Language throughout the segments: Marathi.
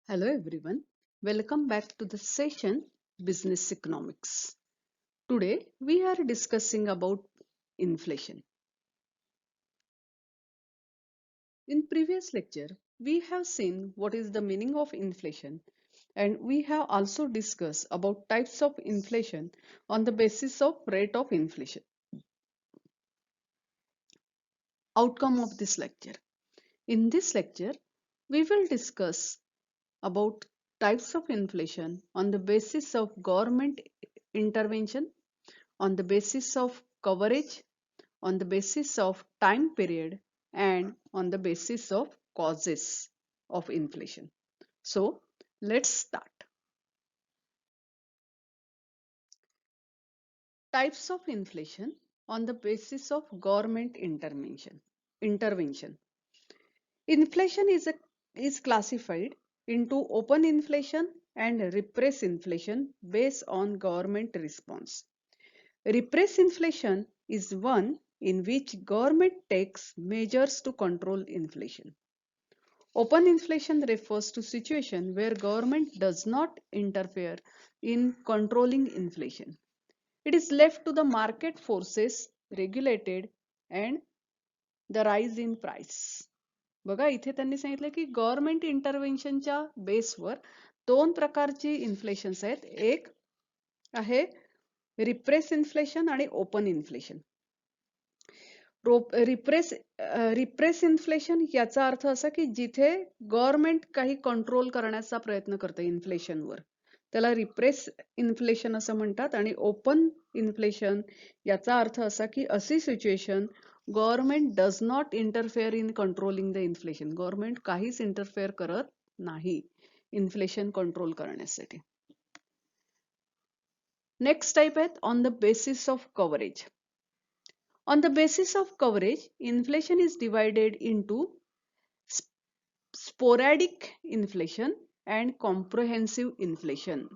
Hello everyone, welcome back to the session Business Economics. Today we are discussing about inflation. In previous lecture, we have seen what is the meaning of inflation and we have also discussed about types of inflation on the basis of rate of inflation. Outcome of this lecture. In this lecture, we will discuss about types of inflation on the basis of government intervention, on the basis of coverage, on the basis of time period, and on the basis of causes of inflation. So let's start. Types of inflation on the basis of government intervention. Inflation is classified into open inflation and repressed inflation based on government response. Repressed inflation is one in which government takes measures to control inflation. Open inflation refers to situation where government does not interfere in controlling inflation. It is left to the market forces regulated and the rise in price. बघा इथे त्यांनी सांगितलं की गव्हर्नमेंट इंटरव्हेन्शनच्या बेसवर दोन प्रकारची इन्फ्लेशन्स आहेत. एक आहे रिप्रेस इन्फ्लेशन आणि ओपन इन्फ्लेशन. रिप्रेस इन्फ्लेशन याचा अर्थ असा की जिथे गव्हर्नमेंट काही कंट्रोल करण्याचा प्रयत्न करते इन्फ्लेशनवर त्याला रिप्रेस इन्फ्लेशन असं म्हणतात. आणि ओपन इन्फ्लेशन याचा अर्थ असा की अशी situation government does not interfere in controlling the inflation. Government काहीच इंटरफेअर करत नाही इन्फ्लेशन कंट्रोल करण्यासाठी. नेक्स्ट टाइप आहेत on the basis of coverage. On the basis of coverage, inflation is divided into sporadic inflation and comprehensive inflation.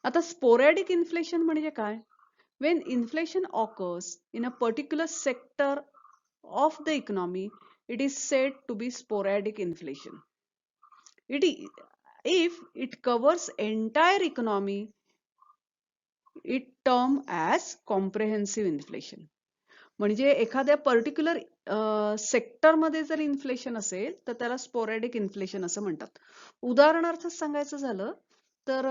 आता sporadic inflation म्हणजे काय? When inflation occurs in a particular sector of the economy, it is said to be sporadic inflation. If it covers entire economy, it termed as comprehensive inflation. म्हणजे एखाद्या पर्टिक्युलर सेक्टरमध्ये जर इन्फ्लेशन असेल तर त्याला स्पोरॅडिक इन्फ्लेशन असं म्हणतात. उदाहरणार्थ सांगायचं झालं तर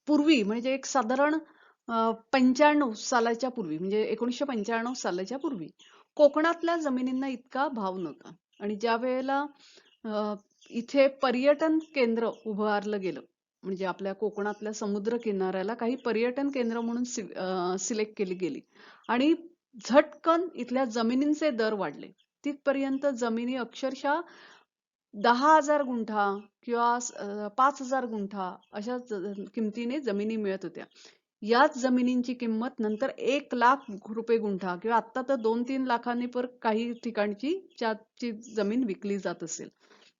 पूर्वी म्हणजे एक साधारण 95 सालाच्या पूर्वी म्हणजे 1995 सालाच्या पूर्वी कोकणातल्या जमिनींना इतका भाव नव्हता. आणि ज्या वेळेला इथे पर्यटन केंद्र उभारलं गेलं म्हणजे आपल्या कोकणातल्या समुद्र किनाऱ्याला काही पर्यटन केंद्र म्हणून सिलेक्ट केली गेली आणि झटकन इथल्या जमिनींचे दर वाढले. तिथपर्यंत जमिनी अक्षरशः 10,000 गुंठा किंवा 5,000 गुंठा अशा किमतीने जमिनी मिळत होत्या. याच जमिनींची किंमत नंतर 1,00,000 रुपये गुंठा किंवा आता तर 2-3 लाखांनी पर काही ठिकाणची जमीन विकली जात असेल.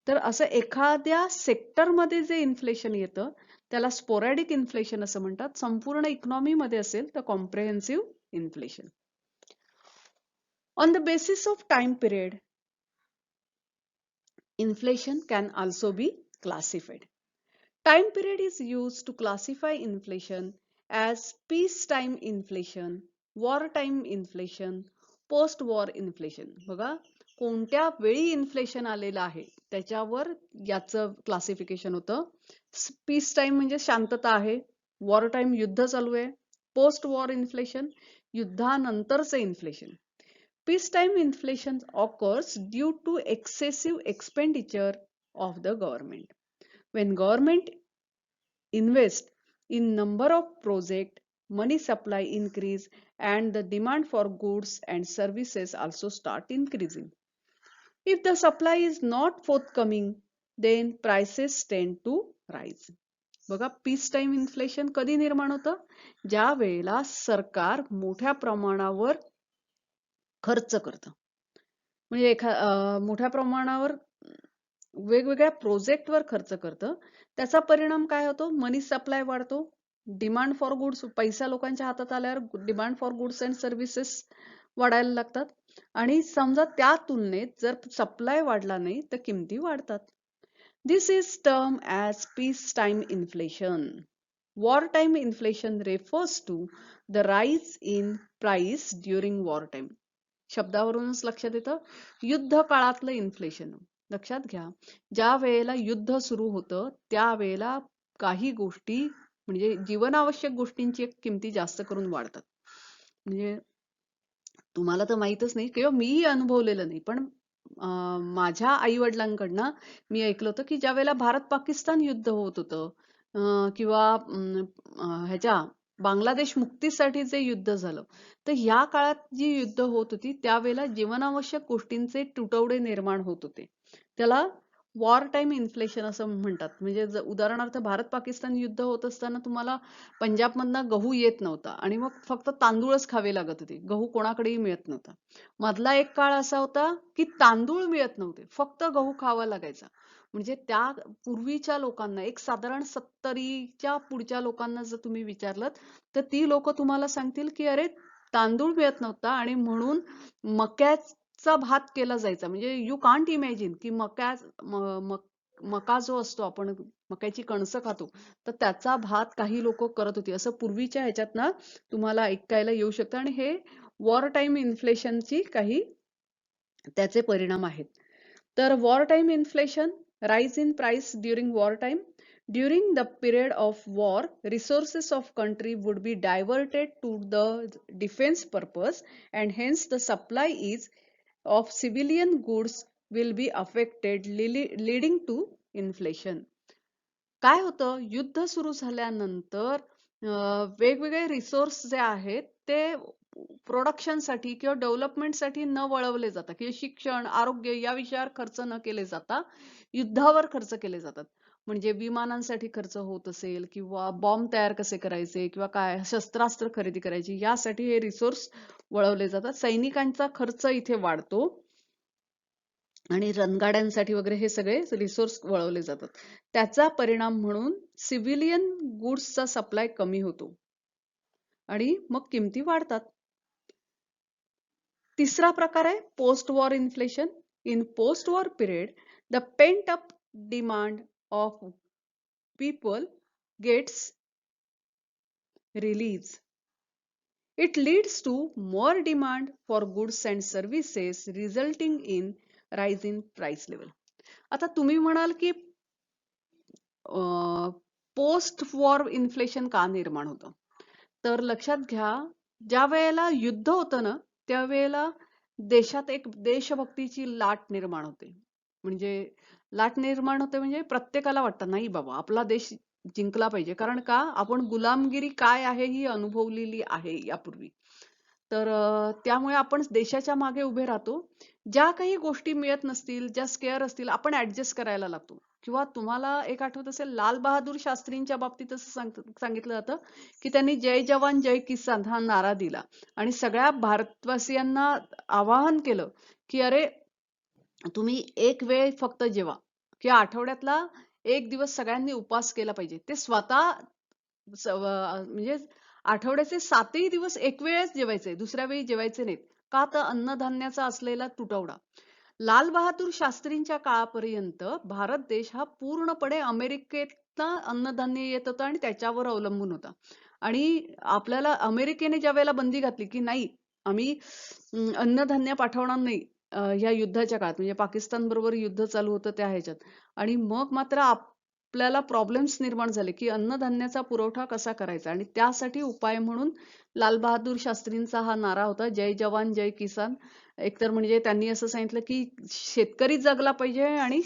तर असं एखाद्या सेक्टरमध्ये जे इन्फ्लेशन येतं त्याला स्पोरॅडिक इन्फ्लेशन असं म्हणतात. संपूर्ण इकॉनॉमी मध्ये असेल तर comprehensive inflation. On the basis of time period inflation can also be classified. Time period is used to classify inflation as peacetime inflation, wartime inflation, post-war inflation. बघा कोणत्या वेळी इन्फ्लेशन आलेलं आहे त्याच्यावर याचं क्लासिफिकेशन होतं. पीस टाइम म्हणजे शांतता आहे, वॉर टाइम युद्ध चालू आहे, पोस्ट वॉर इन्फ्लेशन युद्धानंतरचे inflation. Peacetime inflation occurs due to excessive expenditure of the government. When government invests in number of projects, money supply increase and the demand for goods and services also start increasing. If the supply is not forthcoming, then prices tend to rise. बघा पीस टाइम इन्फ्लेशन कधी निर्माण होतं? ज्या वेळेला सरकार मोठ्या प्रमाणावर खर्च करतं म्हणजे मोठ्या प्रमाणावर वेगवेगळ्या प्रोजेक्टवर खर्च करतं. त्याचा परिणाम काय होतो? मनी सप्लाय वाढतो, डिमांड फॉर गुड्स पैसा लोकांच्या हातात आल्यावर demand for goods and services वाढायला लागतात आणि समजा त्या तुलनेत जर सप्लाय वाढला नाही तर किमती वाढतात. This is termed as peacetime inflation. Wartime inflation refers to the rise in price during wartime. शब्दावरूनच लक्षात येतं युद्ध काळातलं इन्फ्लेशन. लक्षात घ्या, ज्या वेळेला युद्ध सुरू होतं त्यावेळेला काही गोष्टी म्हणजे जीवनावश्यक गोष्टींची किमती जास्त करून वाढतात. म्हणजे तुम्हाला तर माहीतच नाही किंवा मीही अनुभवलेलं नाही, पण माझ्या आई वडिलांकडनं मी ऐकलं होतं की ज्या वेळेला भारत पाकिस्तान युद्ध होत होतं किंवा ह्याच्या बांगलादेश मुक्तीसाठी जे युद्ध झालं, तर ह्या काळात जी युद्ध होत होती त्यावेळेला जीवनावश्यक गोष्टींचे तुटवडे निर्माण होत होते. त्याला वॉर टाइम इन्फ्लेशन असं म्हणतात. म्हणजे उदाहरणार्थ भारत पाकिस्तान युद्ध होत असताना तुम्हाला पंजाबमधनं गहू येत नव्हता आणि मग फक्त तांदूळच खावे लागत होते. गहू कोणाकडेही मिळत नव्हता. मधला एक काळ असा होता की तांदूळ मिळत नव्हते, फक्त गहू खावा लागायचा. म्हणजे त्या पूर्वीच्या लोकांना एक साधारण 70च्या पुढच्या लोकांना जर तुम्ही विचारलं तर ती लोक तुम्हाला सांगतील की अरे तांदूळ मिळत नव्हता आणि म्हणून मक्याचा भात केला जायचा. म्हणजे यू कांट इमॅजिन की मका जो असतो आपण मक्याची कणसं खातो तर त्याचा भात काही लोक करत होती असं पूर्वीच्या ह्याच्यात ना तुम्हाला ऐकायला येऊ शकतं. आणि हे वॉर टाइम इन्फ्लेशनची काही त्याचे परिणाम आहेत. तर war time inflation, rise in price during war time. During the period of war, resources of country would be diverted to the defense purpose and hence the supply is of civilian goods will be affected leading to inflation. काय होतं युद्ध सुरू झाल्यानंतर वेगवेगळे रिसोर्स जे आहेत ते प्रोडक्शनसाठी किंवा डेव्हलपमेंटसाठी न वळवले जातात किंवा शिक्षण आरोग्य या विषयावर खर्च न केले जाता युद्धावर खर्च केले जातात. म्हणजे विमानांसाठी खर्च होत असेल किंवा बॉम्ब तयार कसे करायचे किंवा काय शस्त्रास्त्र खरेदी करायची यासाठी हे रिसोर्स वळवले जातात. सैनिकांचा खर्च इथे वाढतो आणि रणगाड्यांसाठी वगैरे हे सगळे रिसोर्स वळवले जातात. त्याचा परिणाम म्हणून सिव्हिलियन गुड्सचा सप्लाय कमी होतो आणि मग किमती वाढतात. तिसरा प्रकार आहे post war inflation. In post war period the pent up demand of people gets release. It leads to more demand for goods and services resulting in rise in price level. आता तुम्ही म्हणाल की पोस्ट वॉर इन्फ्लेशन का निर्माण होतं? तर लक्षात घ्या, ज्या वेळेला युद्ध होतं ना त्यावेळेला देशात एक देशभक्तीची लाट निर्माण होते. म्हणजे लाट निर्माण होते म्हणजे प्रत्येकाला वाटतं नाही बाबा आपला देश जिंकला पाहिजे. कारण का आपण गुलामगिरी काय आहे ही अनुभवलेली आहे यापूर्वी. तर त्यामुळे आपण देशाच्या मागे उभे राहतो. ज्या काही गोष्टी मिळत नसतील, ज्या स्केअर असतील आपण ऍडजस्ट करायला लागतो. किंवा तुम्हाला एक आठवत असेल लाल बहादूर शास्त्रींच्या बाबतीत असं सांगितलं जातं की त्यांनी जय जवान जय किसान हा नारा दिला आणि सगळ्या भारतवासियांना आवाहन केलं की अरे तुम्ही एक वेळ फक्त जेवा किंवा आठवड्यातला एक दिवस सगळ्यांनी उपवास केला पाहिजे. ते स्वतः म्हणजे आठवड्याचे 7ही दिवस एक वेळच जेवायचे, दुसऱ्या वेळी जेवायचे नाहीत. का तर अन्नधान्याचा असलेला तुटवडा. लाल बहादूर शास्त्रींच्या काळापर्यंत भारत देश हा पूर्णपणे अमेरिकेतनं अन्नधान्य येत होतं आणि त्याच्यावर अवलंबून होता. आणि आपल्याला अमेरिकेने ज्या वेळेला बंदी घातली की नाही आम्ही अन्नधान्य पाठवणार नाही ह्या युद्धाच्या काळात म्हणजे पाकिस्तान बरोबर युद्ध चालू होतं त्या ह्याच्यात आणि मग मात्र आपल्याला प्रॉब्लेम्स निर्माण झाले की अन्नधान्याचा पुरवठा कसा करायचा आणि त्यासाठी उपाय म्हणून लाल बहादूर शास्त्रींचा हा नारा होता जय जवान जय किसान. एकतर म्हणजे त्यांनी असं सांगितलं की शेतकरी जगला पाहिजे आणि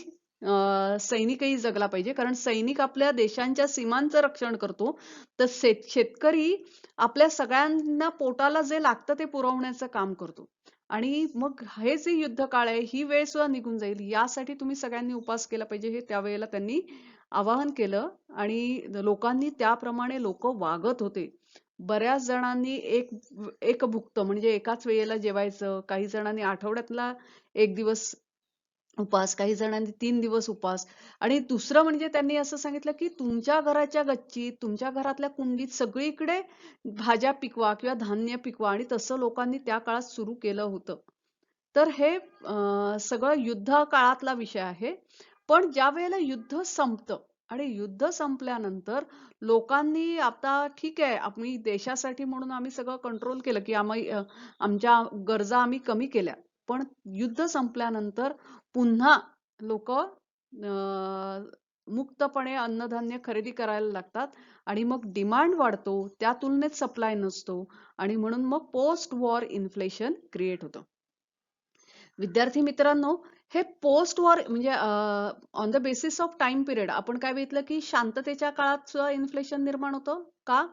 सैनिकही जगला पाहिजे कारण सैनिक आपल्या देशांच्या सीमांचं रक्षण करतो तर शेतकरी आपल्या सगळ्यांना पोटाला जे लागतं ते पुरवण्याचं काम करतो. आणि मग हे जे युद्ध काळ आहे ही वेळ सुद्धा निघून जाईल यासाठी तुम्ही सगळ्यांनी उपास केला पाहिजे हे त्यावेळेला त्यांनी आवाहन केलं आणि लोकांनी त्याप्रमाणे लोक वागत होते. बऱ्याच जणांनी एक भुक्त म्हणजे एकाच वेळेला जेवायचं, काही जणांनी आठवड्यातला एक दिवस उपास, काही जणांनी 3 दिवस उपास. आणि दुसरं म्हणजे त्यांनी असं सांगितलं की तुमच्या घराच्या गच्चीत तुमच्या घरातल्या कुंडीत सगळीकडे भाज्या पिकवा किंवा धान्य पिकवा आणि तसं लोकांनी त्या काळात सुरू केलं होतं. तर हे सगळं युद्ध काळातला विषय आहे. पण ज्या वेळेला युद्ध संपतं आणि युद्ध संपल्यानंतर लोकांनी आता ठीक आहे, आम्ही देशासाठी म्हणून आम्ही सगळं कंट्रोल केलं, की आमच्या गरजा आम्ही कमी केल्या. पण युद्ध संपल्यानंतर पुन्हा लोक मुक्तपणे अन्नधान्य खरेदी करायला लागतात आणि मग डिमांड वाढतो, त्या तुलनेत सप्लाय नसतो आणि म्हणून मग पोस्ट वॉर इन्फ्लेशन क्रिएट होतं. विद्यार्थी मित्रांनो, हे पोस्ट वॉर म्हणजे on the basis of time period आपण काय बघितलं, की शांततेच्या काळात सुद्धा इन्फ्लेशन निर्माण होतं का?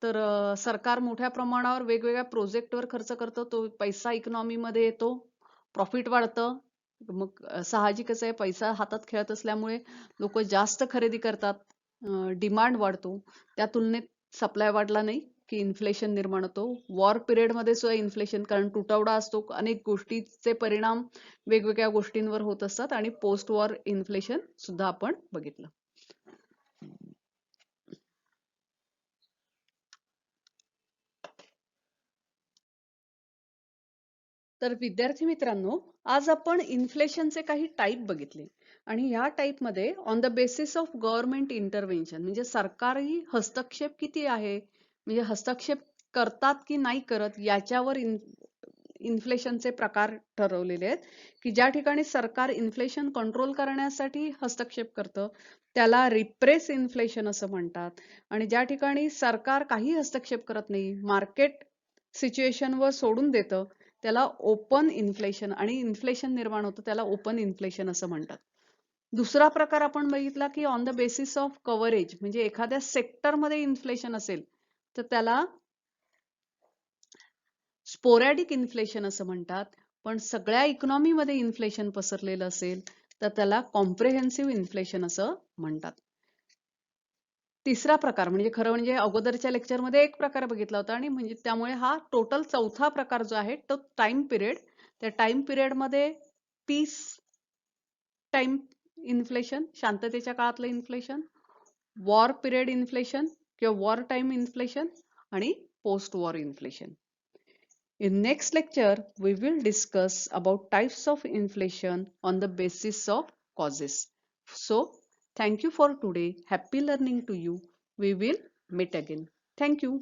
तर सरकार मोठ्या प्रमाणावर वेगवेगळ्या प्रोजेक्टवर खर्च करतं, तो पैसा इकॉनॉमीमध्ये येतो, प्रॉफिट वाढतं. मग साहजिकच आहे, पैसा हातात खेळत असल्यामुळे लोक जास्त खरेदी करतात, डिमांड वाढतो, त्या तुलनेत सप्लाय वाढला नाही की इन्फ्लेशन निर्माण होतो. वॉर पिरियड मध्ये सुद्धा इन्फ्लेशन, कारण तुटवडा असतो, अनेक गोष्टीचे परिणाम वेगवेगळ्या गोष्टींवर होत असतात आणि पोस्ट वॉर इन्फ्लेशन सुद्धा आपण बघितलं. तर विद्यार्थी मित्रांनो, आज आपण इन्फ्लेशनचे काही टाईप बघितले आणि ह्या टाईपमध्ये on the basis of government intervention म्हणजे सरकारी हस्तक्षेप किती आहे, म्हणजे हस्तक्षेप करतात की नाही करत याच्यावर इन्फ्लेशनचे प्रकार ठरवलेले आहेत. की ज्या ठिकाणी सरकार इन्फ्लेशन कंट्रोल करण्यासाठी हस्तक्षेप करतं त्याला रिप्रेस इन्फ्लेशन असं म्हणतात आणि ज्या ठिकाणी सरकार काही हस्तक्षेप करत नाही, मार्केट सिच्युएशनवर सोडून देतं, त्याला ओपन इन्फ्लेशन आणि इन्फ्लेशन निर्माण होतं त्याला ओपन इन्फ्लेशन असं म्हणतात. दुसरा प्रकार आपण बघितला की on the basis of coverage म्हणजे एखाद्या सेक्टरमध्ये इन्फ्लेशन असेल तर त्याला स्पोरॅडिक इन्फ्लेशन असं म्हणतात. पण सगळ्या इकॉनॉमीमध्ये इन्फ्लेशन पसरलेलं असेल तर त्याला कॉम्प्रेहेन्सिव्ह इन्फ्लेशन असं म्हणतात. तिसरा प्रकार म्हणजे खरं म्हणजे अगोदरच्या लेक्चरमध्ये एक प्रकार बघितला होता आणि म्हणजे त्यामुळे हा टोटल चौथा प्रकार जो आहे तो टाइम पिरियड. त्या टाइम पिरियडमध्ये पीस टाइम इन्फ्लेशन, शांततेच्या काळातलं इन्फ्लेशन, वॉर पिरियड इन्फ्लेशन किंवा वॉर टाइम इन्फ्लेशन आणि post war inflation. In next lecture, we will discuss about types of inflation on the basis of causes. So, thank you for today. Happy learning to you. We will meet again. Thank you.